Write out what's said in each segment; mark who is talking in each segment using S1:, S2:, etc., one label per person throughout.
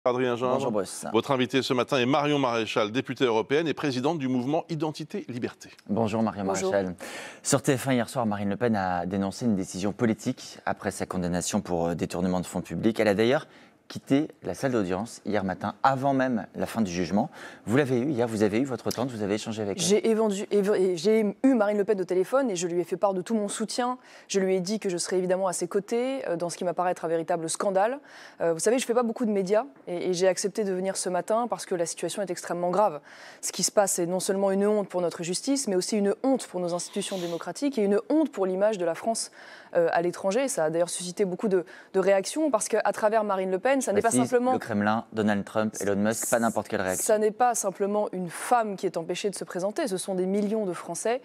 S1: Adrien Gindre.
S2: Bonjour Bruce.
S1: Votre invitée ce matin est Marion Maréchal, députée européenne et présidente du mouvement Identité-Liberté.
S2: Bonjour Marion Maréchal. Sur TF1 hier soir, Marine Le Pen a dénoncé une décision politique après sa condamnation pour détournement de fonds publics. Elle a d'ailleurs quitté la salle d'audience hier matin, avant même la fin du jugement. Vous l'avez eu hier, vous avez eu votre tante, vous avez échangé avec elle.
S3: J'ai eu Marine Le Pen au téléphone et je lui ai fait part de tout mon soutien. Je lui ai dit que je serais évidemment à ses côtés dans ce qui m'apparaît être un véritable scandale. Vous savez, je ne fais pas beaucoup de médias et j'ai accepté de venir ce matin parce que la situation est extrêmement grave. Ce qui se passe est non seulement une honte pour notre justice, mais aussi une honte pour nos institutions démocratiques et une honte pour l'image de la France à l'étranger. Ça a d'ailleurs suscité beaucoup de réactions parce qu'à travers Marine Le Pen, ça n'est pas simplement...
S2: Le Kremlin, Donald Trump, Elon Musk, pas n'importe quelle réaction.
S3: Ça n'est pas simplement une femme qui est empêchée de se présenter, ce sont des millions de Français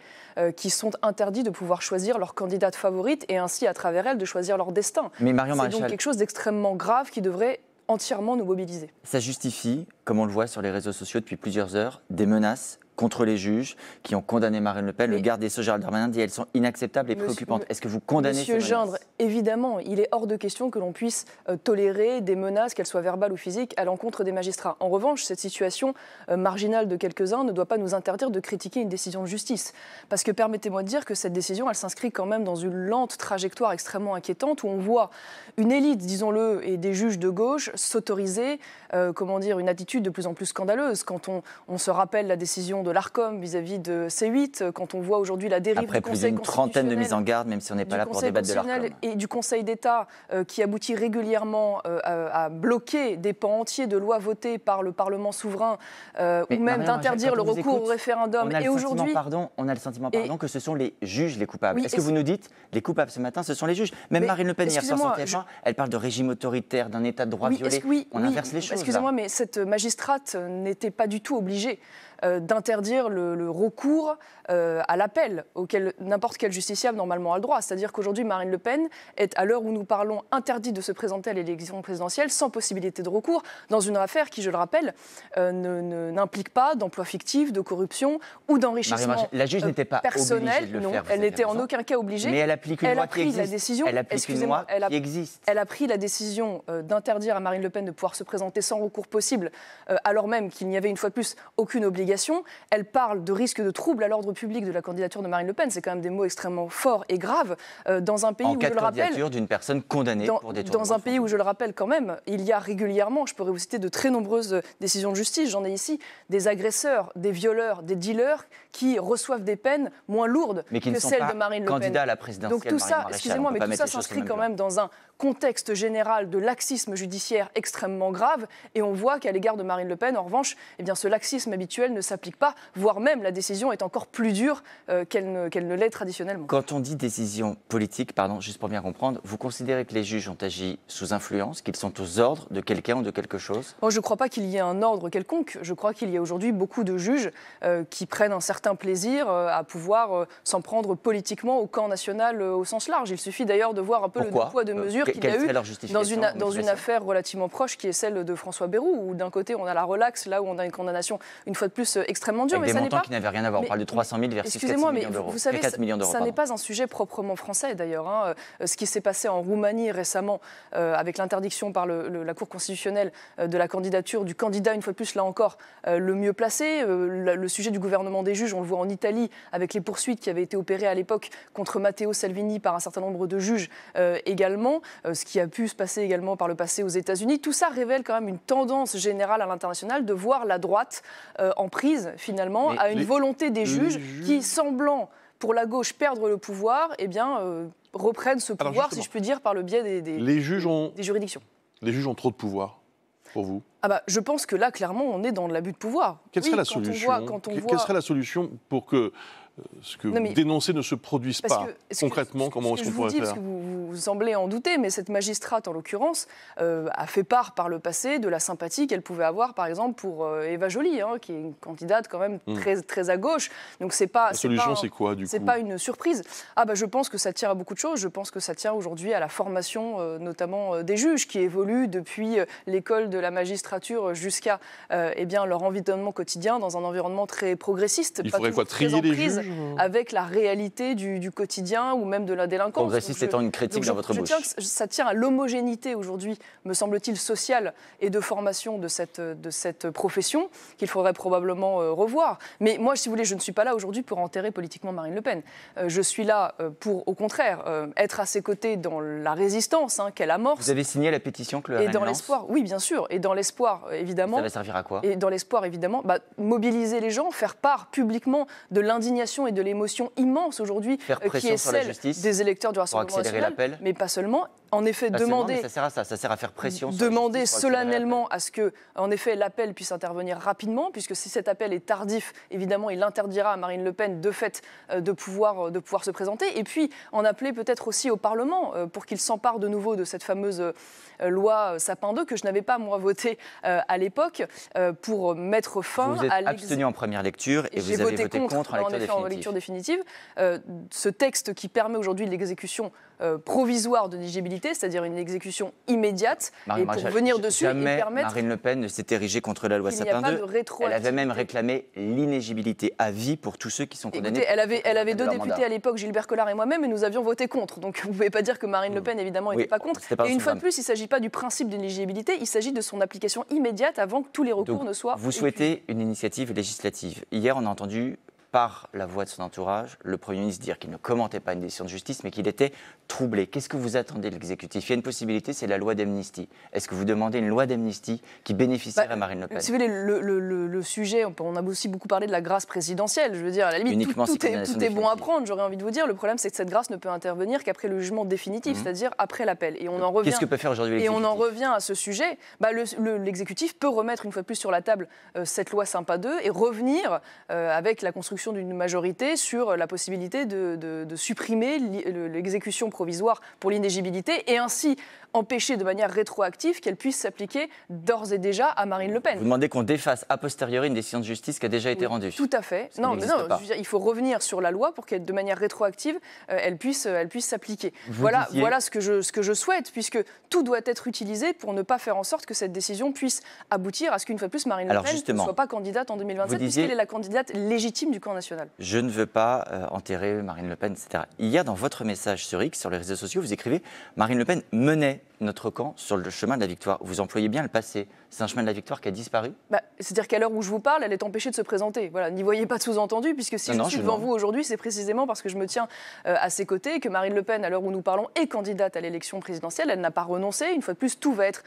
S3: qui sont interdits de pouvoir choisir leur candidate favorite et ainsi, à travers elle, de choisir leur destin.
S2: Mais Marion Maréchal,
S3: c'est donc quelque chose d'extrêmement grave qui devrait entièrement nous mobiliser.
S2: Ça justifie, comme on le voit sur les réseaux sociaux depuis plusieurs heures, des menaces contre les juges qui ont condamné Marine Le Pen. Le garde des Sceaux Gérald Darmanin dit qu'elles sont inacceptables et préoccupantes. Est-ce que vous condamnez ces menaces ?
S3: Monsieur Gindre, évidemment, il est hors de question que l'on puisse tolérer des menaces, qu'elles soient verbales ou physiques, à l'encontre des magistrats. En revanche, cette situation marginale de quelques-uns ne doit pas nous interdire de critiquer une décision de justice. Parce que permettez-moi de dire que cette décision, elle s'inscrit quand même dans une lente trajectoire extrêmement inquiétante où on voit une élite, disons-le, et des juges de gauche s'autoriser, une attitude de plus en plus scandaleuse. Quand on se rappelle la décision de l'Arcom vis-à-vis de C8, quand on voit aujourd'hui la dérive
S2: après
S3: du Conseil
S2: plus d'une trentaine de mises en garde, même si on n'est pas là pour débattre de l'Arcom.
S3: Et du Conseil d'État qui aboutit régulièrement à bloquer des pans entiers de lois votées par le Parlement souverain ou même d'interdire le recours au référendum.
S2: Et aujourd'hui, on a le sentiment que ce sont les juges les coupables. Est-ce que vous nous dites les coupables ce matin, ce sont les juges? Même Marine Le Pen hier soir sur TF1, elle parle de régime autoritaire, d'un état de droit violé. On inverse les choses.
S3: Excusez-moi, mais cette magistrate n'était pas du tout obligée d'interdire le recours à l'appel auquel n'importe quel justiciable normalement a le droit. C'est-à-dire qu'aujourd'hui, Marine Le Pen est, à l'heure où nous parlons, interdite de se présenter à l'élection présidentielle sans possibilité de recours dans une affaire qui, je le rappelle, n'implique pas d'emploi fictif, de corruption ou d'enrichissement
S2: la juge n'était pas
S3: personnel.
S2: Obligée de le
S3: non,
S2: faire,
S3: elle n'était en aucun cas obligée.
S2: Mais elle applique une loi qui existe. Elle applique une loi qui existe.
S3: Elle a pris la décision d'interdire à Marine Le Pen de pouvoir se présenter sans recours possible, alors même qu'il n'y avait une fois de plus aucune obligation. Elle parle de risque de trouble à l'ordre public de la candidature de Marine Le Pen. C'est quand même des mots extrêmement forts et graves dans un pays où, je le rappelle,
S2: candidature d'une personne condamnée pour détournement.
S3: Dans un pays où, je le rappelle quand même, il y a régulièrement, je pourrais vous citer de très nombreuses décisions de justice, j'en ai ici, des agresseurs, des violeurs, des dealers qui reçoivent des peines moins lourdes que celles de Marine Le Pen.
S2: Candidats à la présidentielle.
S3: Donc tout ça, excusez-moi, mais tout ça s'inscrit quand même dans un contexte général de laxisme judiciaire extrêmement grave, et on voit qu'à l'égard de Marine Le Pen, en revanche, ce laxisme habituel ne s'applique pas, voire même la décision est encore plus dure qu'elle ne l'est traditionnellement.
S2: Quand on dit décision politique, juste pour bien comprendre, vous considérez que les juges ont agi sous influence, qu'ils sont aux ordres de quelqu'un ou de quelque chose ?
S3: Je ne crois pas qu'il y ait un ordre quelconque. Je crois qu'il y a aujourd'hui beaucoup de juges qui prennent un certain plaisir à pouvoir s'en prendre politiquement au camp national au sens large. Il suffit d'ailleurs de voir un peu le poids de mesure qu'il y a eu dans une affaire relativement proche qui est celle de François Bayrou, où d'un côté on a la relaxe, là où on a une condamnation une fois de plus extrêmement dure.
S2: Avec des montants qui n'avaient rien à voir. On parle de 300 000 versus 400 millions d'euros.
S3: Vous savez, ça n'est pas un sujet proprement français d'ailleurs. Ce qui s'est passé en Roumanie récemment avec l'interdiction par la Cour constitutionnelle de la candidature du candidat, une fois de plus là encore, le mieux placé. Le sujet du gouvernement des juges, on le voit en Italie avec les poursuites qui avaient été opérées à l'époque contre Matteo Salvini par un certain nombre de juges également. Ce qui a pu se passer également par le passé aux États-Unis. Tout ça révèle quand même une tendance générale à l'international de voir la droite en prise finalement à une volonté des juges qui, semblant pour la gauche perdre le pouvoir, reprennent ce pouvoir, si je puis dire, par le biais des juridictions.
S1: Les juges ont trop de pouvoir pour vous?
S3: Je pense que là, clairement, on est dans l'abus de pouvoir.
S1: Quelle serait la solution? Quelle serait la solution pour que ce que vous dénoncez ne se produise pas concrètement? Comment est-ce qu'on pourrait faire?
S3: Parce que vous semblez en douter, mais cette magistrate, en l'occurrence, a fait part par le passé de la sympathie qu'elle pouvait avoir, par exemple, pour Eva Joly, qui est une candidate quand même très, très à gauche. Donc c'est pas.
S1: La solution, c'est quoi, du coup?
S3: C'est pas une surprise. Je pense que ça tient à beaucoup de choses. Je pense que ça tient aujourd'hui à la formation, notamment des juges, qui évoluent depuis l'école de la magistrature jusqu'à leur environnement quotidien dans un environnement très progressiste.
S1: Il faudrait trier les juges?
S3: avec la réalité du quotidien ou même de la délinquance.
S2: Progressiste étant une critique dans votre bouche.
S3: Ça tient à l'homogénéité aujourd'hui, me semble-t-il, sociale et de formation de cette profession qu'il faudrait probablement revoir. Mais moi, si vous voulez, je ne suis pas là aujourd'hui pour enterrer politiquement Marine Le Pen. Je suis là pour, au contraire, être à ses côtés dans la résistance qu'elle amorce.
S2: Vous avez signé la pétition que le RN lance ?
S3: Et dans l'espoir, oui, bien sûr. Et dans l'espoir, évidemment.
S2: Ça va servir à quoi ?
S3: Et dans l'espoir, évidemment, mobiliser les gens, faire part publiquement de l'indignation et de l'émotion immense aujourd'hui qui est celle des électeurs du Rassemblement national, mais pas seulement. En effet, demander.
S2: Ça sert à ça, ça sert à faire pression.
S3: Demander solennellement à ce que, en effet, l'appel puisse intervenir rapidement, puisque si cet appel est tardif, évidemment, il interdira à Marine Le Pen, de fait, de pouvoir se présenter. Et puis, en appeler peut-être aussi au Parlement pour qu'il s'empare de nouveau de cette fameuse loi Sapin 2 que je n'avais pas, moi, votée à l'époque, pour mettre fin
S2: vous êtes abstenu en première lecture et vous avez voté contre
S3: en lecture définitive. Ce texte qui permet aujourd'hui l'exécution provisoire de l'éligibilité, c'est-à-dire une exécution immédiate, et pour venir dessus et permettre...
S2: Marine Le Pen ne s'est érigée contre la loi Sapin 2. Elle avait même réclamé l'inéligibilité à vie pour tous ceux qui sont condamnés.
S3: Écoutez, elle avait deux députés à l'époque, Gilbert Collard et moi-même, et nous avions voté contre. Donc vous ne pouvez pas dire que Marine Le Pen, évidemment, n'était pas contre. Et une fois de plus, il ne s'agit pas du principe d'éligibilité, il s'agit de son application immédiate avant que tous les recours ne soient...
S2: Vous souhaitez une initiative législative. Hier, on a entendu, par la voix de son entourage, le Premier ministre dire qu'il ne commentait pas une décision de justice, mais qu'il était troublé. Qu'est-ce que vous attendez de l'exécutif ? Il y a une possibilité, c'est la loi d'amnistie. Est-ce que vous demandez une loi d'amnistie qui bénéficierait à Marine Le Pen ?
S3: Si vous voulez, le sujet, on a aussi beaucoup parlé de la grâce présidentielle. Je veux dire, à la limite, tout est bon à prendre, j'aurais envie de vous dire. Le problème, c'est que cette grâce ne peut intervenir qu'après le jugement définitif, c'est-à-dire après l'appel. Et on en revient.
S2: Qu'est-ce que peut faire aujourd'hui l'exécutif ?
S3: Et on en revient à ce sujet. L'exécutif peut remettre une fois de plus sur la table cette loi Sapin 2 et revenir avec la construction d'une majorité sur la possibilité de supprimer l'exécution provisoire pour l'inéligibilité et ainsi empêcher de manière rétroactive qu'elle puisse s'appliquer d'ores et déjà à Marine Le Pen.
S2: Vous demandez qu'on défasse a posteriori une décision de justice qui a déjà été rendue.
S3: Tout à fait. Non, il faut revenir sur la loi pour qu'elle, de manière rétroactive, elle puisse s'appliquer. Voilà ce que je souhaite, puisque tout doit être utilisé pour ne pas faire en sorte que cette décision puisse aboutir à ce qu'une fois de plus Marine Le Pen ne soit pas candidate en 2027, puisqu'elle est la candidate légitime du camp national.
S2: Je ne veux pas enterrer Marine Le Pen, etc. Hier, dans votre message sur X, sur les réseaux sociaux, vous écrivez « Marine Le Pen menait notre camp sur le chemin de la victoire ». Vous employez bien le passé. C'est un chemin de la victoire qui a disparu ?
S3: C'est-à-dire qu'à l'heure où je vous parle, elle est empêchée de se présenter. Voilà, n'y voyez pas de sous-entendu, puisque si je suis devant vous aujourd'hui, c'est précisément parce que je me tiens à ses côtés, que Marine Le Pen, à l'heure où nous parlons, est candidate à l'élection présidentielle. Elle n'a pas renoncé. Une fois de plus, tout va être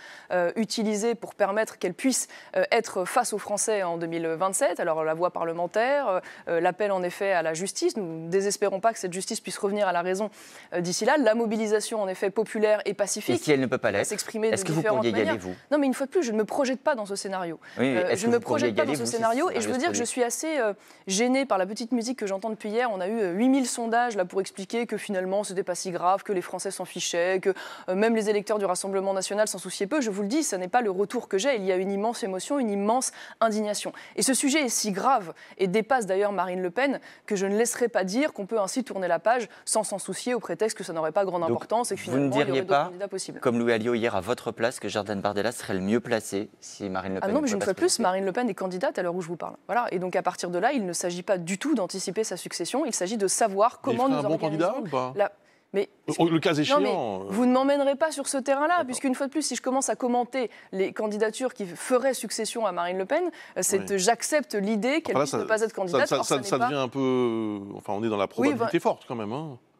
S3: utilisé pour permettre qu'elle puisse être face aux Français en 2027. Alors la voie parlementaire, l'appel en effet à la justice. Nous ne désespérons pas que cette justice puisse revenir à la raison d'ici là. La mobilisation en effet populaire et pacifique.
S2: Et si elle ne peut pas l'être, est-ce que vous pourriez y aller, vous ?
S3: Non, mais une fois de plus, je ne me projette pas dans ce scénario.
S2: Oui,
S3: je ne me projette pas dans ce scénario et je veux dire que je suis assez gênée par la petite musique que j'entends depuis hier. On a eu 8000 sondages là pour expliquer que finalement ce n'était pas si grave, que les Français s'en fichaient, que même les électeurs du Rassemblement national s'en souciaient peu. Je vous le dis, ce n'est pas le retour que j'ai. Il y a une immense émotion, une immense indignation. Et ce sujet est si grave et dépasse d'ailleurs Marine Le Pen que je ne laisserai pas dire qu'on peut ainsi tourner la page sans s'en soucier au prétexte que ça n'aurait pas grande importance et que finalement il y aurait d'autres candidats possibles.
S2: Comme Louis Alliot hier à votre place, que Jordan Bardella serait le mieux placé si Marine Le Pen...
S3: non, mais une fois de plus, Marine Le Pen est candidate à l'heure où je vous parle. Voilà. Et donc à partir de là, il ne s'agit pas du tout d'anticiper sa succession, il s'agit de savoir comment nous organisons...
S1: bon candidat ou pas
S3: Mais,
S1: le cas échéant...
S3: Non, mais vous ne m'emmènerez pas sur ce terrain-là, puisqu'une fois de plus, si je commence à commenter les candidatures qui feraient succession à Marine Le Pen, j'accepte l'idée qu'elle puisse ne pas être candidate.
S1: Ça devient un peu... Enfin, on est dans la probabilité forte quand même.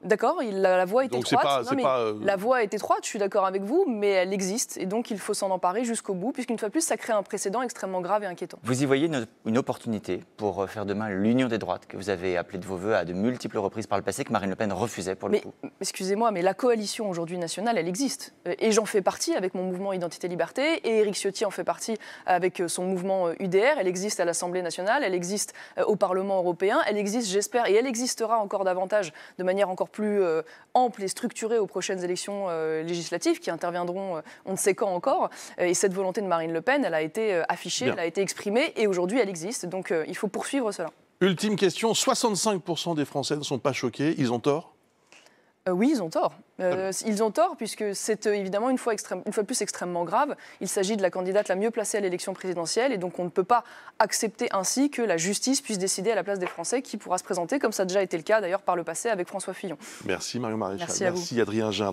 S3: D'accord, la voie est étroite.
S1: Donc
S3: la voie est étroite, je suis d'accord avec vous, mais elle existe. Et donc, il faut s'en emparer jusqu'au bout, puisqu'une fois de plus, ça crée un précédent extrêmement grave et inquiétant.
S2: Vous y voyez une opportunité pour faire demain l'union des droites, que vous avez appelée de vos voeux à de multiples reprises par le passé, que Marine Le Pen refusait pour le coup.
S3: Excusez-moi, mais la coalition aujourd'hui nationale, elle existe. Et j'en fais partie avec mon mouvement Identité-Liberté, et Éric Ciotti en fait partie avec son mouvement UDR. Elle existe à l'Assemblée nationale, elle existe au Parlement européen, elle existe, j'espère, et elle existera encore davantage, de manière encore plus ample et structurée aux prochaines élections législatives qui interviendront on ne sait quand encore. Et cette volonté de Marine Le Pen, elle a été affichée, elle a été exprimée et aujourd'hui elle existe. Donc il faut poursuivre cela.
S1: Ultime question, 65% des Français ne sont pas choqués, ils ont tort ?
S3: Oui, ils ont tort. Ils ont tort puisque c'est évidemment une fois plus extrêmement grave. Il s'agit de la candidate la mieux placée à l'élection présidentielle et donc on ne peut pas accepter ainsi que la justice puisse décider à la place des Français qui pourra se présenter, comme ça a déjà été le cas d'ailleurs par le passé avec François Fillon.
S1: Merci Marion Maréchal.
S3: Merci à vous.
S1: Merci Adrien Gin.